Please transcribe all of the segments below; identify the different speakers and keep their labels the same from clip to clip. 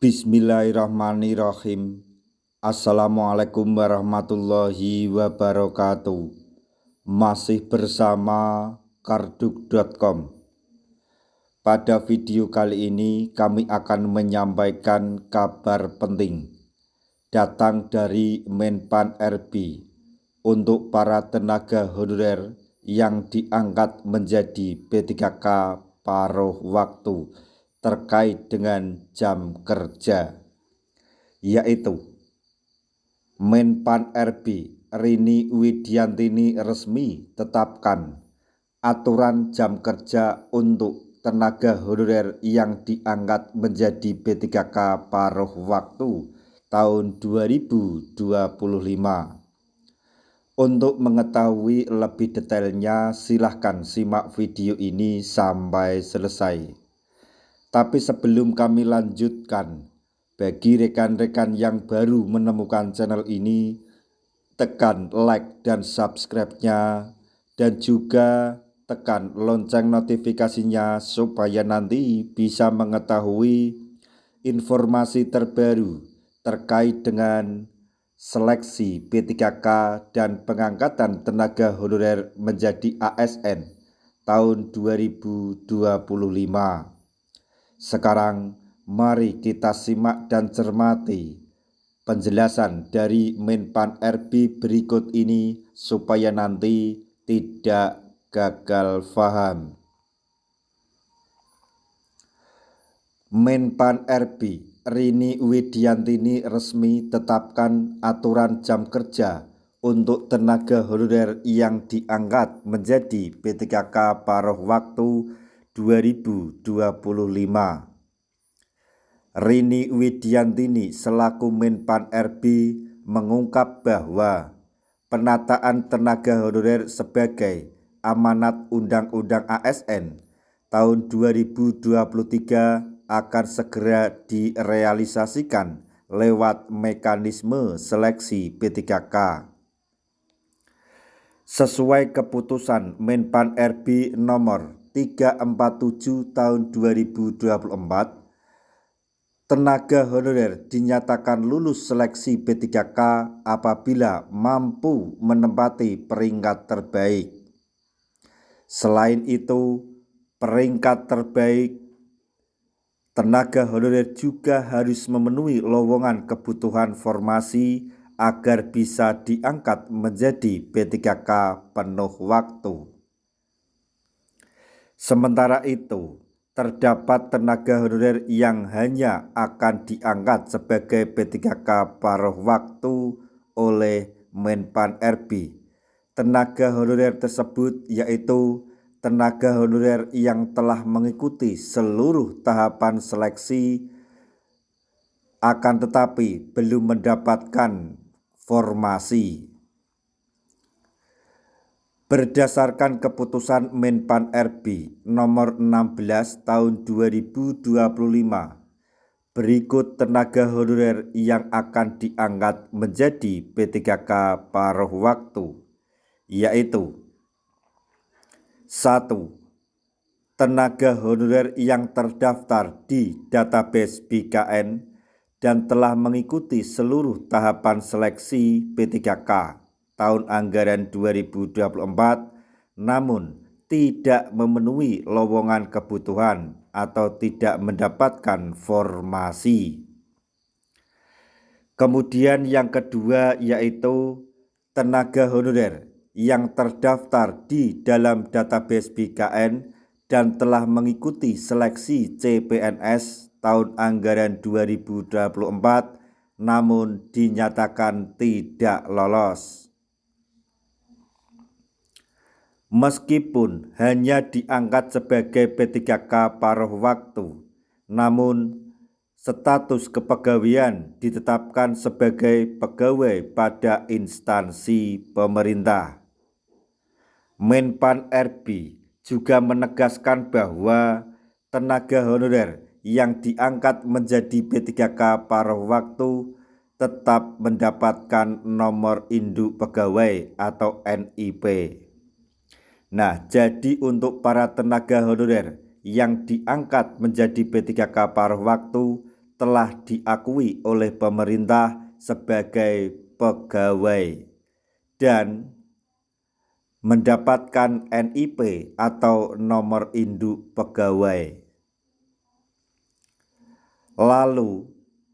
Speaker 1: Bismillahirrahmanirrahim. Assalamualaikum warahmatullahi wabarakatuh. Masih bersama karduk.com. Pada video kali ini kami akan menyampaikan kabar penting datang dari Menpan RB untuk para tenaga honorer yang diangkat menjadi P3K paruh waktu terkait dengan jam kerja, yaitu Menpan RB Rini Widiantini resmi tetapkan aturan jam kerja untuk tenaga honorer yang diangkat menjadi P3K paruh waktu tahun 2025. Untuk mengetahui lebih detailnya, silahkan simak video ini sampai selesai. Tapi sebelum kami lanjutkan, bagi rekan-rekan yang baru menemukan channel ini, tekan like dan subscribe-nya, dan juga tekan lonceng notifikasinya supaya nanti bisa mengetahui informasi terbaru terkait dengan seleksi P3K dan pengangkatan tenaga honorer menjadi ASN tahun 2025. Sekarang mari kita simak dan cermati penjelasan dari Menpan RB berikut ini supaya nanti tidak gagal paham. Menpan RB Rini Widiantini resmi tetapkan aturan jam kerja untuk tenaga honorer yang diangkat menjadi P3K paruh waktu 2025. Rini Widiantini selaku Menpan RB mengungkap bahwa penataan tenaga honorer sebagai amanat Undang-Undang ASN tahun 2023 akan segera direalisasikan lewat mekanisme seleksi P3K. Sesuai keputusan Menpan RB nomor 347 tahun 2024, tenaga honorer dinyatakan lulus seleksi P3K apabila mampu menempati peringkat terbaik. Selain itu, peringkat terbaik tenaga honorer juga harus memenuhi lowongan kebutuhan formasi agar bisa diangkat menjadi P3K penuh waktu. Sementara itu, terdapat tenaga honorer yang hanya akan diangkat sebagai P3K paruh waktu oleh Menpan RB. Tenaga honorer tersebut yaitu tenaga honorer yang telah mengikuti seluruh tahapan seleksi akan tetapi belum mendapatkan formasi. Berdasarkan keputusan Menpan RB nomor 16 tahun 2025, berikut tenaga honorer yang akan diangkat menjadi P3K paruh waktu, yaitu 1. Tenaga honorer yang terdaftar di database BKN dan telah mengikuti seluruh tahapan seleksi P3K tahun anggaran 2024 namun tidak memenuhi lowongan kebutuhan atau tidak mendapatkan formasi. Kemudian yang kedua yaitu tenaga honorer yang terdaftar di dalam database BKN dan telah mengikuti seleksi CPNS tahun anggaran 2024 namun dinyatakan tidak lolos. Meskipun hanya diangkat sebagai P3K paruh waktu, namun status kepegawaian ditetapkan sebagai pegawai pada instansi pemerintah. Menpan RB juga menegaskan bahwa tenaga honorer yang diangkat menjadi P3K paruh waktu tetap mendapatkan nomor induk pegawai atau NIP. Nah, jadi untuk para tenaga honorer yang diangkat menjadi P3K paruh waktu telah diakui oleh pemerintah sebagai pegawai dan mendapatkan NIP atau nomor induk pegawai. Lalu,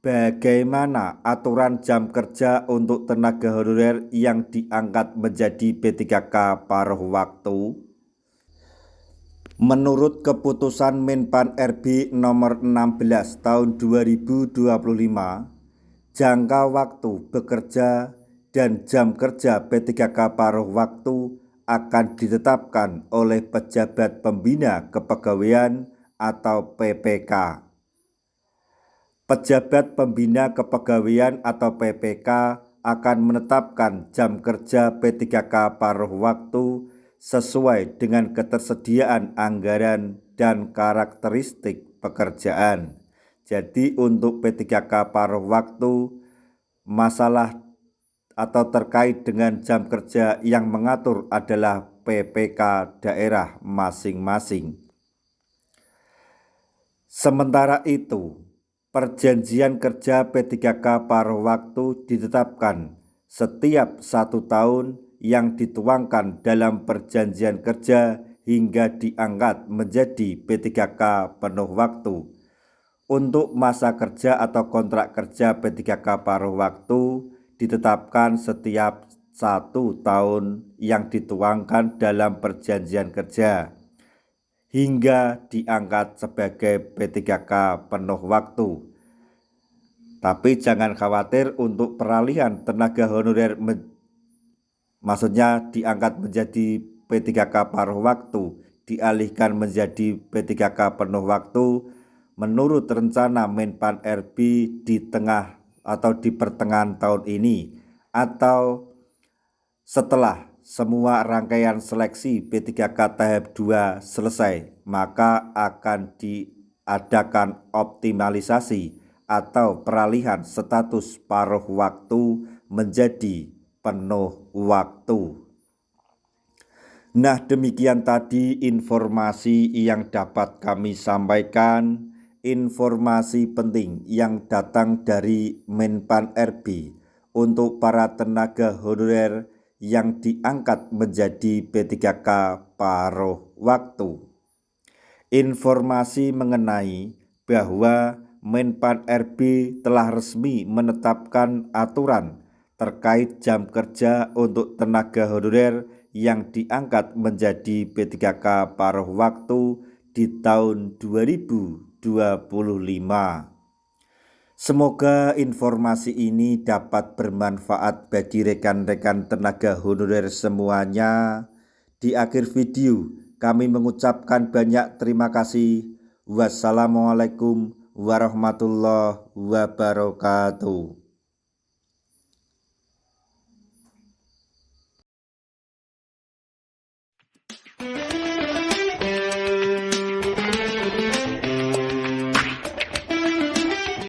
Speaker 1: bagaimana aturan jam kerja untuk tenaga honorer yang diangkat menjadi P3K paruh waktu? Menurut keputusan Menpan RB nomor 16 tahun 2025, jangka waktu bekerja dan jam kerja P3K paruh waktu akan ditetapkan oleh pejabat pembina kepegawaian atau PPK. Pejabat pembina kepegawaian atau PPK akan menetapkan jam kerja P3K paruh waktu sesuai dengan ketersediaan anggaran dan karakteristik pekerjaan. Jadi untuk P3K paruh waktu, masalah atau terkait dengan jam kerja yang mengatur adalah PPK daerah masing-masing. Sementara itu, perjanjian kerja P3K paruh waktu ditetapkan setiap 1 tahun yang dituangkan dalam perjanjian kerja hingga diangkat menjadi P3K penuh waktu. Untuk masa kerja atau kontrak kerja P3K paruh waktu ditetapkan setiap 1 tahun yang dituangkan dalam perjanjian kerja hingga diangkat sebagai P3K penuh waktu. Tapi jangan khawatir untuk peralihan tenaga honorer maksudnya diangkat menjadi P3K paruh waktu, dialihkan menjadi P3K penuh waktu menurut rencana Menpan RB di tengah atau di pertengahan tahun ini atau setelah semua rangkaian seleksi P3K tahap 2 selesai, maka akan diadakan optimalisasi atau peralihan status paruh waktu menjadi penuh waktu. Nah, demikian tadi informasi yang dapat kami sampaikan, informasi penting yang datang dari Menpan RB untuk para tenaga honorer yang diangkat menjadi P3K paruh waktu. Informasi mengenai bahwa Menpan RB telah resmi menetapkan aturan terkait jam kerja untuk tenaga honorer yang diangkat menjadi P3K paruh waktu di tahun 2025. Semoga informasi ini dapat bermanfaat bagi rekan-rekan tenaga honorer semuanya. Di akhir video kami mengucapkan banyak terima kasih. Wassalamualaikum warahmatullahi wabarakatuh.